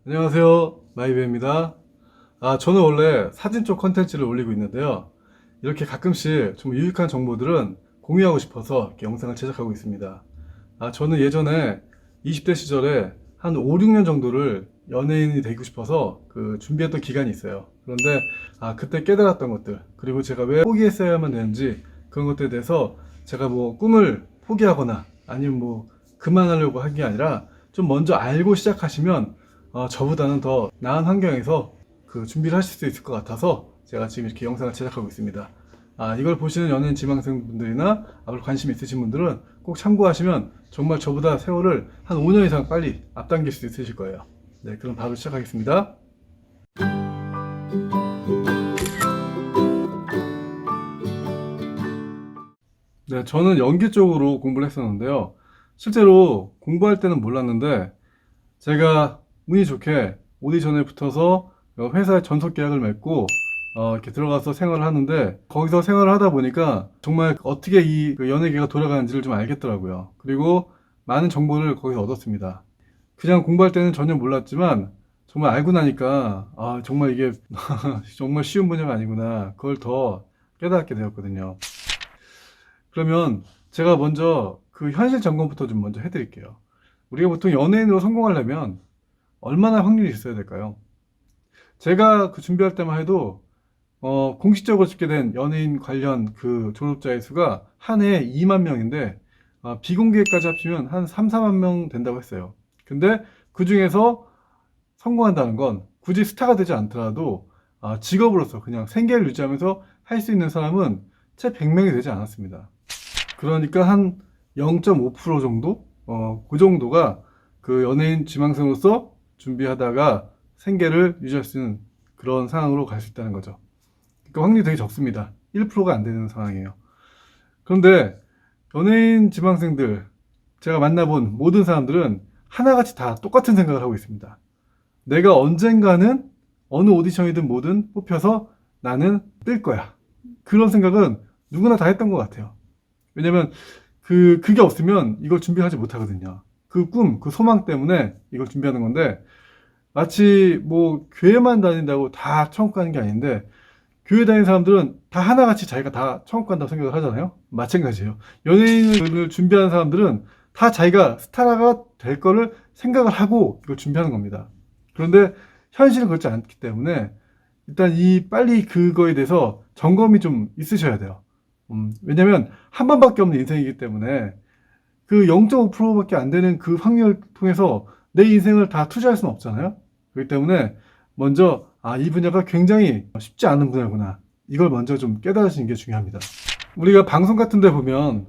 안녕하세요, 마이베입니다. 저는 원래 사진 쪽 컨텐츠를 올리고 있는데요. 이렇게 가끔씩 좀 유익한 정보들은 공유하고 싶어서 이렇게 영상을 제작하고 있습니다. 저는 예전에 20대 시절에 한 5, 6년 정도를 연예인이 되고 싶어서 준비했던 기간이 있어요. 그런데 그때 깨달았던 것들, 그리고 제가 왜 포기했어야만 되는지 그런 것들에 대해서 제가 뭐 꿈을 포기하거나 아니면 뭐 그만하려고 한 게 아니라 좀 먼저 알고 시작하시면 저보다는 더 나은 환경에서 준비를 하실 수 있을 것 같아서 제가 지금 이렇게 영상을 제작하고 있습니다. 이걸 보시는 연예인 지망생 분들이나 앞으로 관심 있으신 분들은 꼭 참고하시면 정말 저보다 세월을 한 5년 이상 빨리 앞당길 수 있으실 거예요. 네, 그럼 바로 시작하겠습니다. 네, 저는 연기 쪽으로 공부를 했었는데요. 실제로 공부할 때는 몰랐는데 제가 운이 좋게 오디션에 붙어서 회사에 전속 계약을 맺고 이렇게 들어가서 생활을 하는데, 거기서 생활을 하다 보니까 정말 어떻게 이 연예계가 돌아가는지를 좀 알겠더라고요. 그리고 많은 정보를 거기서 얻었습니다. 그냥 공부할 때는 전혀 몰랐지만 정말 알고 나니까 정말 이게 정말 쉬운 분야가 아니구나, 그걸 더 깨닫게 되었거든요. 그러면 제가 먼저 현실 점검부터 좀 먼저 해드릴게요. 우리가 보통 연예인으로 성공하려면 얼마나 확률이 있어야 될까요? 제가 준비할 때만 해도 공식적으로 집계된 연예인 관련 졸업자의 수가 한 해에 2만 명인데 비공개까지 합치면 한 3, 4만 명 된다고 했어요. 근데 그 중에서 성공한다는 건 굳이 스타가 되지 않더라도 직업으로서 그냥 생계를 유지하면서 할 수 있는 사람은 채 100명이 되지 않았습니다. 그러니까 한 0.5% 정도? 그 정도가 연예인 지망생으로서 준비하다가 생계를 유지할 수 있는 그런 상황으로 갈 수 있다는 거죠. 그러니까 확률이 되게 적습니다. 1%가 안 되는 상황이에요. 그런데 연예인 지망생들, 제가 만나본 모든 사람들은 하나같이 다 똑같은 생각을 하고 있습니다. 내가 언젠가는 어느 오디션이든 뭐든 뽑혀서 나는 뜰 거야. 그런 생각은 누구나 다 했던 것 같아요. 왜냐면 그게 없으면 이걸 준비하지 못하거든요. 그 꿈, 그 소망 때문에 이걸 준비하는 건데, 마치 뭐 교회만 다닌다고 다 천국 가는 게 아닌데, 교회 다니는 사람들은 다 하나같이 자기가 다 천국 간다고 생각을 하잖아요. 마찬가지예요. 연예인을 준비하는 사람들은 다 자기가 스타가 될 거를 생각을 하고 이걸 준비하는 겁니다. 그런데 현실은 그렇지 않기 때문에 일단 빨리 그거에 대해서 점검이 좀 있으셔야 돼요. 왜냐면 한 번밖에 없는 인생이기 때문에 0.5%밖에 안 되는 그 확률을 통해서 내 인생을 다 투자할 수는 없잖아요. 그렇기 때문에 먼저 이 분야가 굉장히 쉽지 않은 분야구나, 이걸 먼저 좀 깨달으시는 게 중요합니다. 우리가 방송 같은 데 보면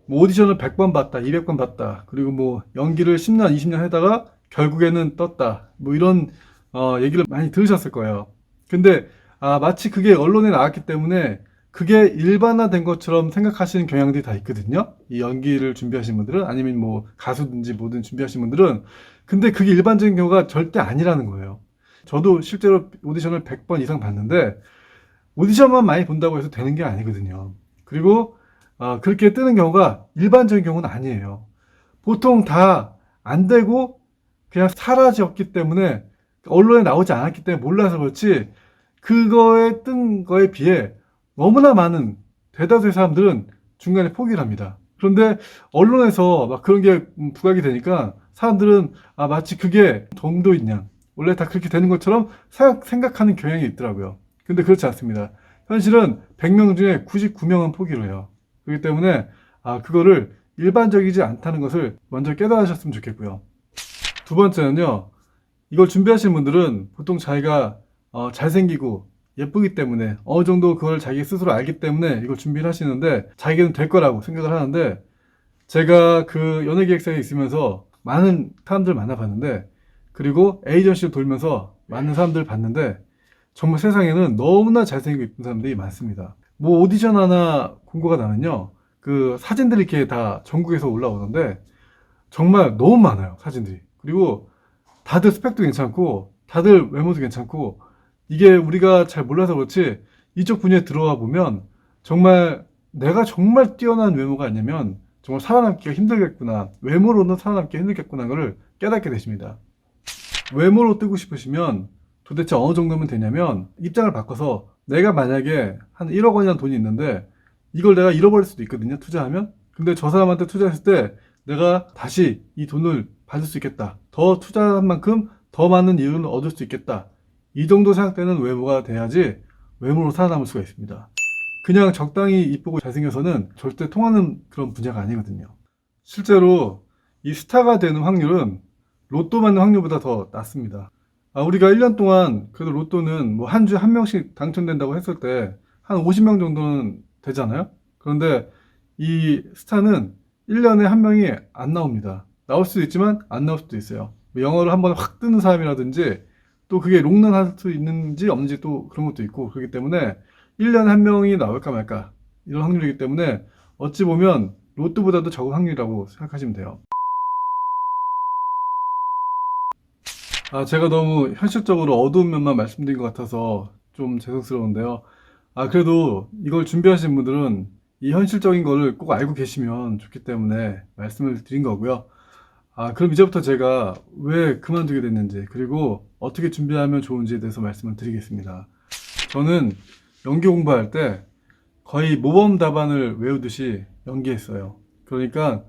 뭐 오디션을 100번 봤다, 200번 봤다, 그리고 뭐 연기를 10년, 20년 하다가 결국에는 떴다, 뭐 이런 얘기를 많이 들으셨을 거예요. 근데 마치 그게 언론에 나왔기 때문에 그게 일반화된 것처럼 생각하시는 경향들이 다 있거든요. 이 연기를 준비하시는 분들은, 아니면 뭐 가수든지 뭐든 준비하시는 분들은. 근데 그게 일반적인 경우가 절대 아니라는 거예요. 저도 실제로 오디션을 100번 이상 봤는데 오디션만 많이 본다고 해서 되는 게 아니거든요. 그리고 그렇게 뜨는 경우가 일반적인 경우는 아니에요. 보통 다 안 되고 그냥 사라졌기 때문에, 언론에 나오지 않았기 때문에 몰라서 그렇지, 그거에 뜬 거에 비해 너무나 많은 대다수의 사람들은 중간에 포기를 합니다. 그런데 언론에서 막 그런 게 부각이 되니까 사람들은 마치 그게 정도 있냐, 원래 다 그렇게 되는 것처럼 생각하는 경향이 있더라고요. 근데 그렇지 않습니다. 현실은 100명 중에 99명은 포기를 해요. 그렇기 때문에 그거를 일반적이지 않다는 것을 먼저 깨달으셨으면 좋겠고요. 두 번째는요, 이걸 준비하시는 분들은 보통 자기가 잘생기고 예쁘기 때문에 어느 정도 그걸 자기 스스로 알기 때문에 이걸 준비를 하시는데 자기는 될 거라고 생각을 하는데, 제가 연예기획사에 있으면서 많은 사람들 만나봤는데, 그리고 에이전시를 돌면서 많은 사람들을 봤는데, 정말 세상에는 너무나 잘생기고 예쁜 사람들이 많습니다. 뭐 오디션 하나 공고가 나면요, 사진들이 이렇게 다 전국에서 올라오는데 정말 너무 많아요, 사진들이. 그리고 다들 스펙도 괜찮고 다들 외모도 괜찮고, 이게 우리가 잘 몰라서 그렇지 이쪽 분야에 들어와 보면 정말 내가 정말 뛰어난 외모가 아니면 정말 살아남기가 힘들겠구나, 외모로는 살아남기가 힘들겠구나, 를 깨닫게 되십니다. 외모로 뜨고 싶으시면 도대체 어느 정도면 되냐면 입장을 바꿔서 내가 만약에 한 1억 원이라는 돈이 있는데 이걸 내가 잃어버릴 수도 있거든요. 투자하면. 근데 저 사람한테 투자했을 때 내가 다시 이 돈을 받을 수 있겠다. 더 투자한 만큼 더 많은 이윤을 얻을 수 있겠다. 이 정도 생각되는 외모가 돼야지 외모로 살아남을 수가 있습니다. 그냥 적당히 이쁘고 잘생겨서는 절대 통하는 그런 분야가 아니거든요. 실제로 이 스타가 되는 확률은 로또 맞는 확률보다 더 낮습니다. 우리가 1년 동안 그래도 로또는 뭐 한 주에 한 명씩 당첨된다고 했을 때 한 50명 정도는 되잖아요. 그런데 이 스타는 1년에 한 명이 안 나옵니다. 나올 수도 있지만 안 나올 수도 있어요. 뭐 영어를 한번 확 뜨는 사람이라든지 또 그게 롱런 할 수 있는지 없는지 또 그런 것도 있고 그렇기 때문에 1년에 한 명이 나올까 말까 이런 확률이기 때문에 어찌 보면 로또보다도 적은 확률이라고 생각하시면 돼요. 제가 너무 현실적으로 어두운 면만 말씀드린 것 같아서 좀 죄송스러운데요. 그래도 이걸 준비하신 분들은 이 현실적인 거를 꼭 알고 계시면 좋기 때문에 말씀을 드린 거고요. 그럼 이제부터 제가 왜 그만두게 됐는지, 그리고 어떻게 준비하면 좋은지에 대해서 말씀을 드리겠습니다. 저는 연기 공부할 때 거의 모범 답안을 외우듯이 연기했어요. 그러니까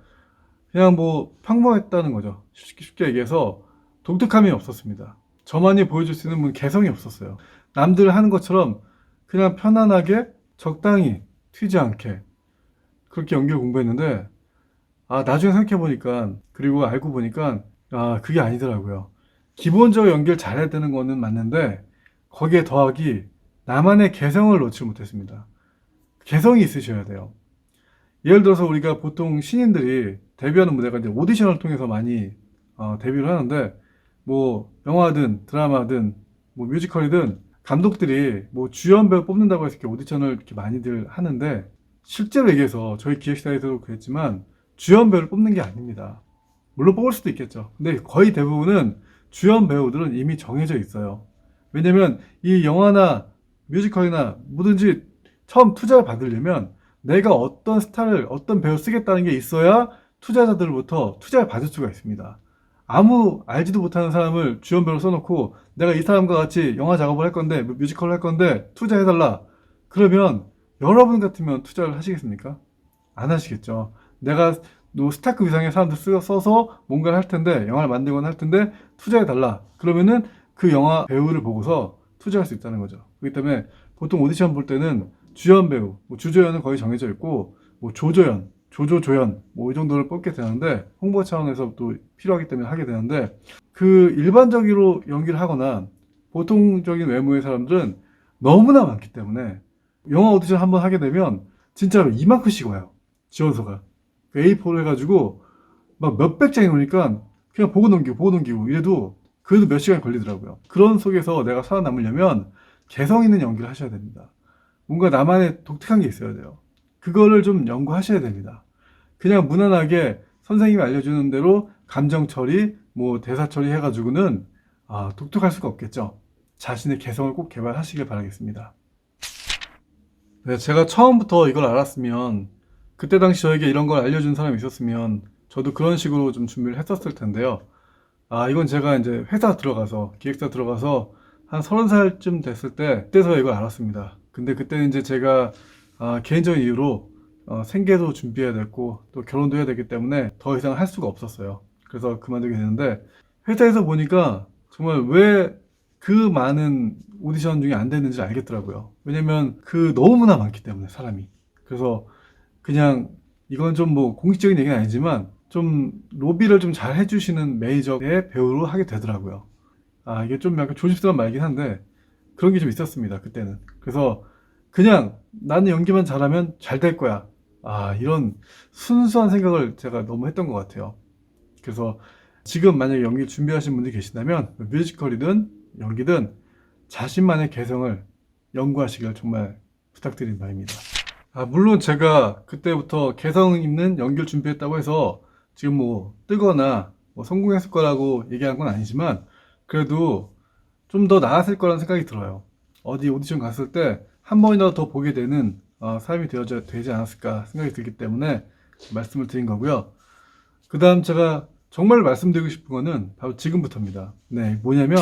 그냥 뭐 평범했다는 거죠. 쉽게 얘기해서 독특함이 없었습니다. 저만이 보여줄 수 있는 개성이 없었어요. 남들 하는 것처럼 그냥 편안하게 적당히 튀지 않게 그렇게 연기를 공부했는데 나중에 생각해보니까 그리고 알고 보니까 그게 아니더라고요. 기본적으로 연기를 잘해야 되는 거는 맞는데 거기에 더하기 나만의 개성을 놓지 못했습니다. 개성이 있으셔야 돼요. 예를 들어서 우리가 보통 신인들이 데뷔하는 무대가 이제 오디션을 통해서 많이 데뷔를 하는데 뭐 영화든 드라마든 뭐 뮤지컬이든 감독들이 뭐 주연 배우 뽑는다고 해서 이렇게 오디션을 이렇게 많이들 하는데 실제로 얘기해서 저희 기획사에서도 그랬지만 주연 배우를 뽑는 게 아닙니다. 물론 뽑을 수도 있겠죠. 근데 거의 대부분은 주연 배우들은 이미 정해져 있어요. 왜냐면 이 영화나 뮤지컬이나 뭐든지 처음 투자를 받으려면 내가 어떤 스타를 어떤 배우 쓰겠다는 게 있어야 투자자들로부터 투자를 받을 수가 있습니다. 아무 알지도 못하는 사람을 주연 배우로 써놓고 내가 이 사람과 같이 영화 작업을 할 건데 뮤지컬을 할 건데 투자해달라 그러면 여러분 같으면 투자를 하시겠습니까? 안 하시겠죠. 내가 스타급 이상의 사람들 써서 뭔가를 할 텐데 영화를 만들거나 할 텐데 투자해달라 그러면은 그 영화 배우를 보고서 투자할 수 있다는 거죠. 그렇기 때문에 보통 오디션 볼 때는 주연 배우, 뭐 주조연은 거의 정해져 있고 뭐 조조연, 조조조연 뭐 이 정도를 뽑게 되는데 홍보 차원에서 또 필요하기 때문에 하게 되는데 그 일반적으로 연기를 하거나 보통적인 외모의 사람들은 너무나 많기 때문에 영화 오디션 한번 하게 되면 진짜로 이만큼씩 와요. 지원서가. A4로 해가지고 막 몇백 장이 오니까 그냥 보고 넘기고 이래도 그래도 몇 시간 걸리더라고요. 그런 속에서 내가 살아남으려면 개성 있는 연기를 하셔야 됩니다. 뭔가 나만의 독특한 게 있어야 돼요. 그거를 좀 연구하셔야 됩니다. 그냥 무난하게 선생님이 알려주는 대로 감정 처리, 뭐 대사 처리 해가지고는 독특할 수가 없겠죠. 자신의 개성을 꼭 개발하시길 바라겠습니다. 네, 제가 처음부터 이걸 알았으면 그때 당시 저에게 이런 걸 알려준 사람이 있었으면 저도 그런 식으로 좀 준비를 했었을 텐데요. 이건 제가 이제 회사 들어가서 기획사 들어가서 한 30살쯤 됐을 때 그때서 이걸 알았습니다. 근데 그때는 이제 제가 개인적인 이유로 생계도 준비해야 됐고 또 결혼도 해야 되기 때문에 더 이상 할 수가 없었어요. 그래서 그만두게 되는데 회사에서 보니까 정말 왜 그 많은 오디션 중에 안 되는지 알겠더라고요. 왜냐면 그 너무나 많기 때문에 사람이. 그래서 그냥 이건 좀 뭐 공식적인 얘기는 아니지만 좀 로비를 좀 잘 해주시는 매니저의 배우로 하게 되더라고요. 이게 좀 약간 조심스러운 말이긴 한데 그런 게 좀 있었습니다. 그때는. 그래서 그냥 나는 연기만 잘하면 잘 될 거야. 이런 순수한 생각을 제가 너무 했던 것 같아요. 그래서 지금 만약에 연기 준비하신 분들이 계신다면 뮤지컬이든 연기든 자신만의 개성을 연구하시길 정말 부탁드리는 바입니다. 물론 제가 그때부터 개성 있는 연기를 준비했다고 해서 지금 뭐 뜨거나 뭐 성공했을 거라고 얘기한 건 아니지만 그래도 좀 더 나았을 거라는 생각이 들어요. 어디 오디션 갔을 때 한 번이라도 더 보게 되는 사람이 되지 않았을까 생각이 들기 때문에 말씀을 드린 거고요. 그 다음 제가 정말 말씀드리고 싶은 거는 바로 지금부터입니다. 네, 뭐냐면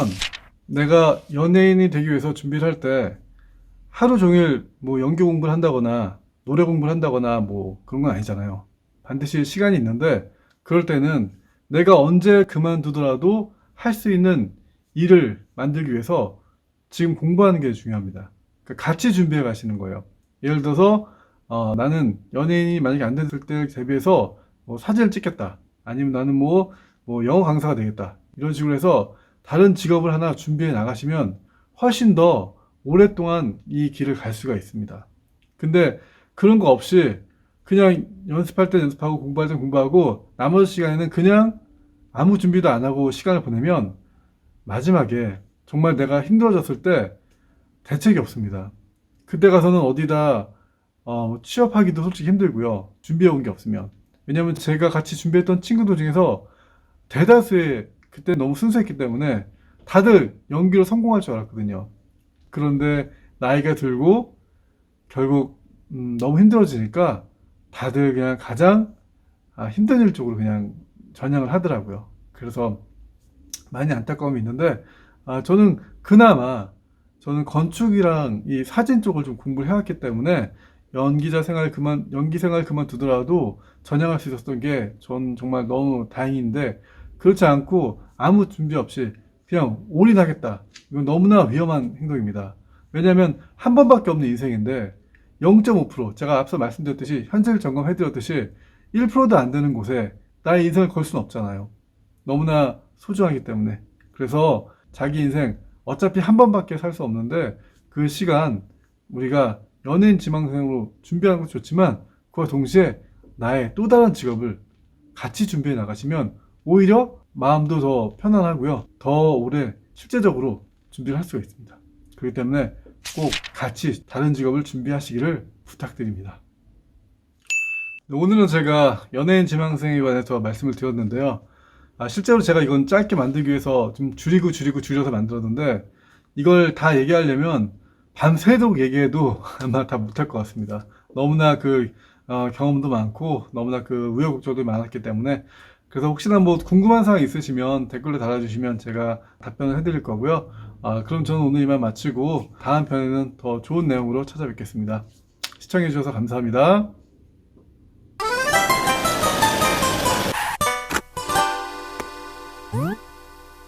내가 연예인이 되기 위해서 준비를 할 때 하루 종일 뭐 연기 공부를 한다거나 노래 공부를 한다거나 뭐 그런 건 아니잖아요. 반드시 시간이 있는데 그럴 때는 내가 언제 그만두더라도 할 수 있는 일을 만들기 위해서 지금 공부하는 게 중요합니다. 그러니까 같이 준비해 가시는 거예요. 예를 들어서 나는 연예인이 만약에 안 됐을 때 대비해서 뭐 사진을 찍겠다. 아니면 나는 뭐 영어 강사가 되겠다. 이런 식으로 해서 다른 직업을 하나 준비해 나가시면 훨씬 더 오랫동안 이 길을 갈 수가 있습니다. 근데 그런 거 없이 그냥 연습할 때 연습하고 공부할 때 공부하고 나머지 시간에는 그냥 아무 준비도 안 하고 시간을 보내면 마지막에 정말 내가 힘들어졌을 때 대책이 없습니다. 그때 가서는 어디다 취업하기도 솔직히 힘들고요. 준비해 온 게 없으면. 왜냐면 제가 같이 준비했던 친구들 중에서 대다수의 그때 너무 순수했기 때문에 다들 연기로 성공할 줄 알았거든요. 그런데 나이가 들고 결국 너무 힘들어지니까 다들 그냥 가장 힘든 일 쪽으로 그냥 전향을 하더라고요. 그래서 많이 안타까움이 있는데 저는 그나마 저는 건축이랑 이 사진 쪽을 좀 공부를 해왔기 때문에 연기 생활 그만두더라도 전향할 수 있었던 게 전 정말 너무 다행인데 그렇지 않고 아무 준비 없이 그냥 올인하겠다. 이건 너무나 위험한 행동입니다. 왜냐하면 한 번밖에 없는 인생인데 0.5% 제가 앞서 말씀드렸듯이 현재를 점검해드렸듯이 1%도 안 되는 곳에 나의 인생을 걸 수는 없잖아요. 너무나 소중하기 때문에. 그래서 자기 인생 어차피 한 번밖에 살 수 없는데 그 시간 우리가 연예인 지망생으로 준비하는 것도 좋지만 그와 동시에 나의 또 다른 직업을 같이 준비해 나가시면 오히려 마음도 더 편안하고요. 더 오래 실제적으로 준비를 할 수가 있습니다. 그렇기 때문에 꼭 같이 다른 직업을 준비하시기를 부탁드립니다. 오늘은 제가 연예인 지망생에 관해서 말씀을 드렸는데요. 실제로 제가 이건 짧게 만들기 위해서 좀 줄여서 만들었는데 이걸 다 얘기하려면 밤새도록 얘기해도 아마 다 못할 것 같습니다. 너무나 경험도 많고 너무나 우여곡절도 많았기 때문에 그래서 혹시나 뭐 궁금한 사항 있으시면 댓글로 달아주시면 제가 답변을 해드릴 거고요. 그럼 저는 오늘 이만 마치고 다음 편에는 더 좋은 내용으로 찾아뵙겠습니다. 시청해주셔서 감사합니다.